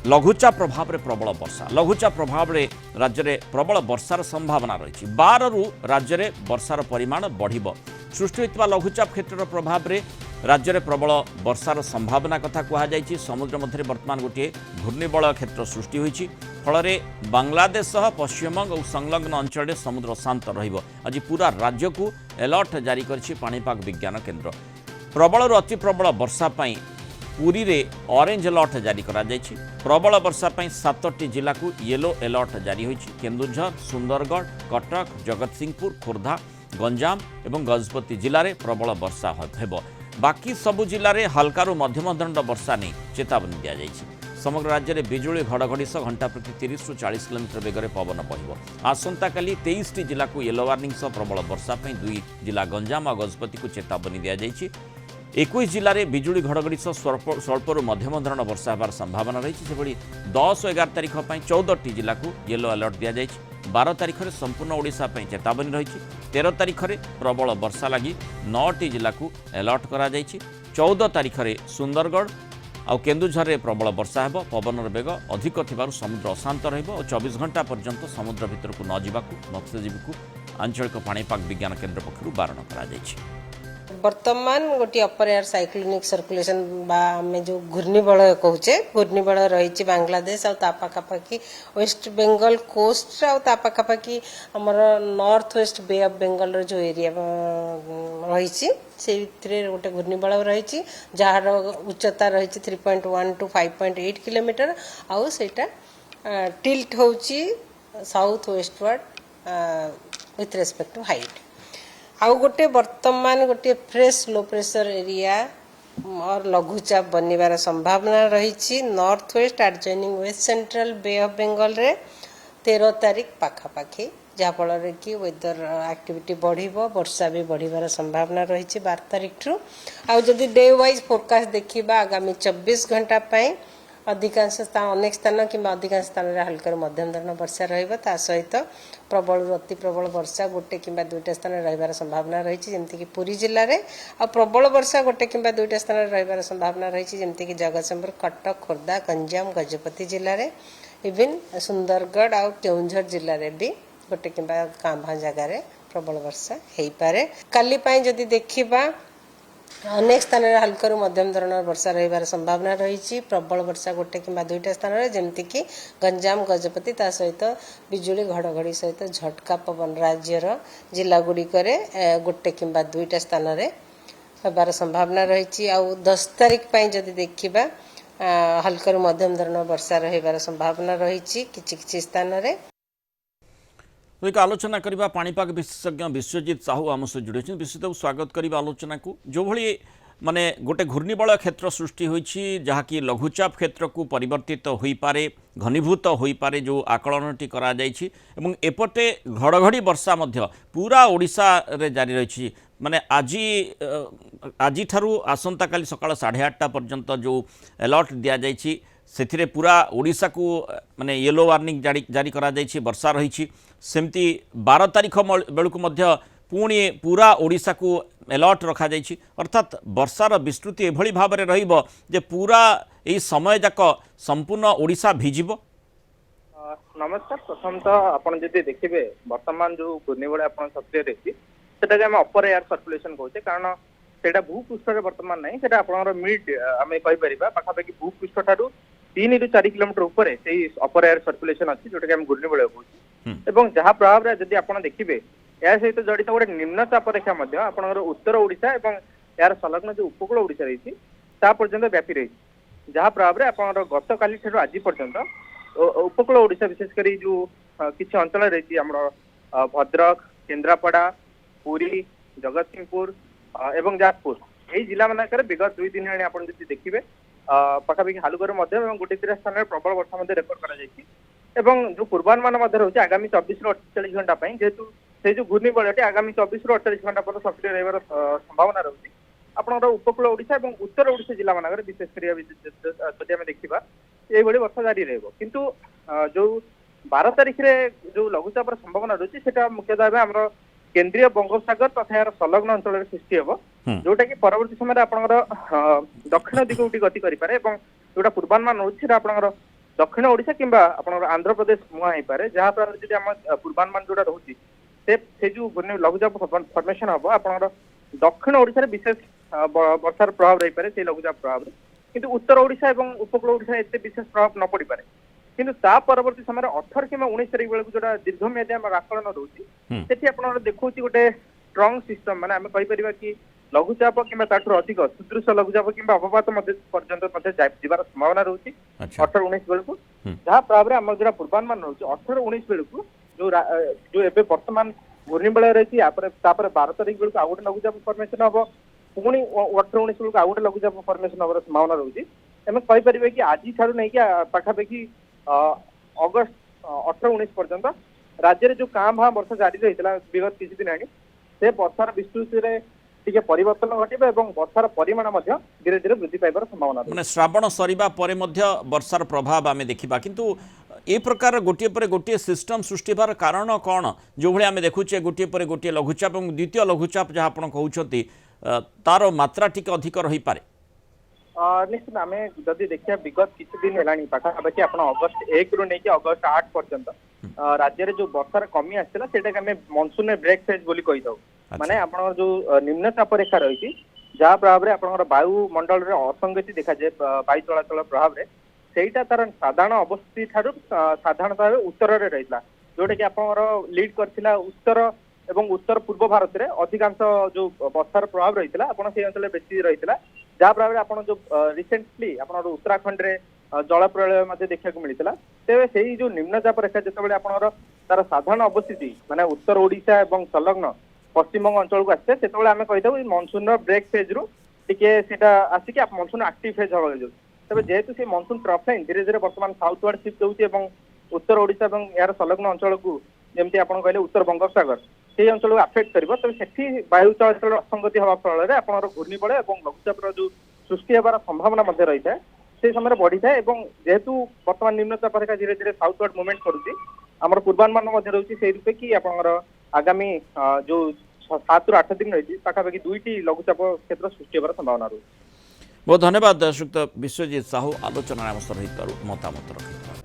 लघुचाप प्रभाव में प्रबल वर्षा लघुचाप प्रभाव में राज्य में प्रबल वर्षार संभावना रही 12 रु राज्य में वर्षार परिमाण बढ़ सृष्टि होता लघुचाप क्षेत्र प्रभाव में राज्य में प्रबल वर्षार संभावना कथा कहुई समुद्र मध्य बर्तमान गोटे घूर्णिबलय क्षेत्र सृष्टि होती फल बांग्लादेश सह पश्चिमबंग और संलग्न अंचल समुद्र शांत आज पूरा राज्य को अलर्ट जारी करिछि पाणीपाग विज्ञान केन्द्र प्रबल अति प्रबल वर्षा पाई पुरी रे ऑरेंज अलर्ट जारी करा जायछि प्रबल वर्षा पाई 7टी जिला को येलो अलर्ट जारी होइछि केन्दुझर सुंदरगढ़ कटक जगतसिंहपुर खोर्धा गंजाम एवं गजपति जिले में प्रबल वर्षा हेब बाकी सबु जिले में हल्कारु मध्यम दंड वर्षा नहीं चेतावनी दि जायछि समग्र राज्य में बिजुली घड़घड़ी सह घंटा प्रति 30 रु 40 किलोमीटर बेगर पवन बहिब आसंता काली 23टी जिला को येलो वार्निंग सह प्रबल वर्षा पाई 2 जिला गंजाम और गजपति को चेतावनी दि जायछि 21 जिले में बिजुली घड़घड़ी सह स्वल्परू मध्यम धरण वर्षा होबार संभावना रही से 10 और 11 तारीख पर 14टी जिला को येलो अलर्ट दि जायछि 12 तारीख में संपूर्ण ओडिशा चेतावनी रही 13 तारीख में प्रबल वर्षा लगी 9टी जिला को अलर्ट करा जायछि 14 तारीख में सुंदरगढ़ आउ केन्दुझर में प्रबल वर्षा हेब पवन बेग अधिक थिबारु समुद्र अशांत रहिबो और 24 घंटा पर्यंत समुद्र भितर को न जिबाकु मत्स्यजीवी को आंचलिक पाणीपाग विज्ञान केन्द्र पक्षरु बारण करा जायछि वर्तमान गोटे अपर एयर साइक्लोनिक सर्कुलेशन बा आम जो घूर्णिबलय कहूचे घूर्णिबलय रही बांग्लादेश आ पाखापाखि वेस्ट बेंगल कोस्ट आ पाखापाखि आमर north west Bay of Bengal जो एरिया रही से गोटे घूर्णिबलय रही जार उच्चता रही 3.1 टू 5.8 किलोमीटर आउ सेटा टिल्ट होची south westward with respect to height आउ गोटे वर्तमान गोटे फ्रेश लो प्रेशर एरिया और लघुचाप बनवार संभावना रही north west adjoining west central Bay of Bengal रे 13 तारीख पाखापाखि जहाँफल कि वेदर एक्टिविटी बढ़िबो वर्षा भी बढ़िबार संभावना रही 12 तारीख रु आउ जदि डे वाइज फोरकास्ट देखिबा आगामी 24 घंटा पाई अधिकांश स्थान अनेक स्थान कि अधिकांश स्थान में हल्का मध्यम धरण वर्षा रहा सहित प्रबल अति प्रबल वर्षा गोटे कि 2टा स्थान रही संभावना रही जमीक पुरी जिले में आ प्रबल वर्षा गोटे कि 2टा स्थान रही संभावना रही जमीक जगतसिंहपुर कटक खोर्धा गंजाम गजपति जिले में इवन सुंदरगढ़ आउ केन्दुझर जिले में भी गोटे कि कांभा जगार प्रबल वर्षा हो पारे काली जदि देखिबा अनेक स्थान में हल्का मध्यम धरण वर्षा रही संभावना रही प्रबल वर्षा गोटे कि 2टा स्थान में जमीक गंजाम गजपति ता सहित बिजुली घड़घड़ी सहित झटका पवन राज्यर जिला गुड़िक गोटे कि 2टा स्थान में होबार संभावना रही आउ 10 तारीख जदि देखिबा हल्का मध्यम धरण वर्षा रही संभावना रही किछि स्थान में तो एक आलोचना करबा पाणीपाग विशेषज्ञ विश्वजीत साहू आम सहित जोड़ी विश्वजीत स्वागत करबा आलोचना को जो भली माने गोटे घूर्णिबलय क्षेत्र सृष्टि होइछि जहाँकि लघुचाप क्षेत्र को परिवर्तित होई पारे घनीभूत होई पारे जो आकलनटी करा जाइछि एवं एपटे घड़घड़ी वर्षा मध्य पूरा ओडिशा रे जारी रही माने आज ठारू आसंता काली सकाळ 8:30 पर्यंत जो अलर्ट दिया जाइछि से पूरा ओडिशा को माने येलो वार्निंग जारी करा जाइछि वर्षा रही सेमती 12 तारीख बेलू मध्य पुणी पूरा ओडिशा को अलर्ट रखा जाइछि अर्थात वर्षार विस्तृति एभली भाव में रहिबो जे पूरा यही समय जाक संपूर्ण ओडिशा भिजिबो। नमस्कार प्रथम तो आपण जदि देखिबे वर्तमान जो घूर्णिबलय आपण सक्रिय रही सेटा हम अपर एयर सर्कुलेशन कहते कारण सेटा भूपृष्ठ वर्तमान नहीं सेटा आपनर मिड आमे कहि परिबा पाखापाखि भूपृष्ठ ठारू 3 ରୁ 4 किलोमीटर ऊपर से अपर एयर सर्कुलेशन अच्छी जोटा कि घूर्णिबलय कहूँ जहाँ प्रभाव में जदि आप देखिए या सहित जड़ित गोटे निम्न चाप रेखा आपंकर उत्तर ओडिशा और यार संलग्न जो उपकूल ओडिशा रही पर्यंत व्यापी रही जहाँ प्रभाव में आपंकर गत काली ठार आज पर्यंत उपकूल ओडिशा विशेषकर जो किसी अंचल रही भद्रक केन्द्रापड़ा पुरी जगतसिंहपुर एवं जाजपुर यही जिला मानक विगत 2 दिन आप देखिए पाखापाखि हालुकर गोटे 3 स्थान में प्रबल वर्षा रेकर्ड कर जो पूर्वानुमान रही आगामी 24 ରୁ 48 घंटा जेहेतु से जो घूर्णिबलयटी आगामी 24 ରୁ 48 घंटा पर सक्रिय रही संभावना रही आपंकर उपकूल ओडिशा और उत्तर ओडिशा जिला मानक विशेषकर जब देखा ये वर्षा जारी रु जो 12 तारीख जो लघुचाप संभावना रही है मुख्यतः भाव आम केन्द्रीय बंगोपसागर तथा यार संलग्न अंचल सृष्टि हम जोटा कि परवर्ती समय आपंकर दक्षिण दिग गति करें जोटा पूर्वानुमान रही है आपंकर दक्षिण ओडिशा किंबा आपनकर आंध्र प्रदेश मुहां हो पारे जहाँ पर जदि आम पूर्वानुमान जोटा रोची से जो लघुचाप फर्मेशन हम आपनकर दक्षिण ओडिशा रे विशेष वर्षार प्रभाव रही पारे से लघुचाप प्रभाव किंतु उत्तर ओडिशा एवं उपकूल ओडिशा एते विशेष प्रभाव न पड़ी पारे किंतु ता परवर्ती समय 18 कि 19 तारीख बेलू जो दीर्घमेयादी आकलन रोची सेठी आपनकर देखौची गोटे स्ट्रांग सिस्टम माने आमे कहि परिबा कि लघुचाप किंबा ताठुर अधिक सुदृश लघुचाप किंबा अवपात पर्यंत जीवार संभावना रोची 18-19 बेलू जहाँ प्रभाव में आम जो पूर्वानुमान रोचे 18-19 बेलू जो एबे वर्तमान घूर्णिबलय रही 12 तारीख बेलू आउ गोटे लघुचाप फर्मेशन हम पुणी 18-19 बेलू आउ गोटे लघुचाप फर्मेशन हमार संभावना रोची आम कहीपर कि आज ठार नहीं पाखापाखि अगस्त 18-19 पर्यंत राज्य में जो काँ भाँ वर्षा जारी रही विगत किसी दिन आनी से वर्षार विस्तृति टिके परिवर्तन घटिबा एवं वर्षार परिमाण मध्य धीरे धीरे वृद्धि पाइबार संभावना माने श्रावण सरीबा परे मध्य वर्षार प्रभाव आमे देखिबा किंतु ए प्रकार गोटे पर गोटे सिस्टम सृष्टि बार कारण कौन जो भाई आम देखुचे गोटे पर गोटे लघुचाप और द्वितीय लघुचाप जहाँ आप कहते तार मात्रा टिके अधिक रही पारे निश्चित आम जदि देखिए विगत किसी दिन है पाखापाखि आप अगस्त 1 रु नहीं अगस्त 8 पर्यंत राज्य में जो वर्षार कमी आसाला से मनसून ब्रेक फेज बोली कही था माने आपन जो निम्न चाप रेखा रही जहाँ प्रभाव में आपन वायुमंडल रे असंगति देखा जाए वायु चलाचल प्रभाव में सेटा तार साधारण अवस्थिति ठारू साधारणतः उत्तर में रही जोटा कि आप लीड करथिला उत्तर एवं उत्तर पूर्व भारत में अधिकांश जो वर्षार प्रभाव रही से अंचल बेसी रही जहाँ प्रभाव में आप जो रिसेंटली आप उत्तराखंड रे जल प्रलय देखा मिलता तेज से जो निम्नचाप रेखा जिते आप तार साधारण अवस्थिति माने उत्तर ओडिशा एवं संलग्न पश्चिमबंग अंचल को आसते से आम कही मनसून ब्रेक फेज रू टिके आसिक मनसून एक्टिव फेज हवा जो तेज जेहेतु से मनसून ट्रफ लाइन धीरे धीरे बर्तमान साउथ वार्ड शिफ्ट होती उत्तर ओडिशा और यार संलग्न अंचल को जमी आप कहले उत्तर बंगोपसागर से अंचल को आफेक्ट कर से वायु चलाचल असंगति हवा फल आप घूर्णिबलय और लघुचाप जो सृष्टि होबार संभावना रही है से समय बढ़ी था जेहेतु बर्तमान निम्नचाप रेखा धीरे धीरे साउथ वार्ड मुवमेंट करुँची आम पूर्वानुमान रही से रूपे कि आप आगामी जो 7 ରୁ 8 दिन रही पाखापाखि 2टी लघुचाप क्षेत्र सृष्टि होबार संभावना रही। बहुत धन्यवाद श्रीयुक्त विश्वजीत साहू आलोचना आम सहित मतामत रखिथिबार।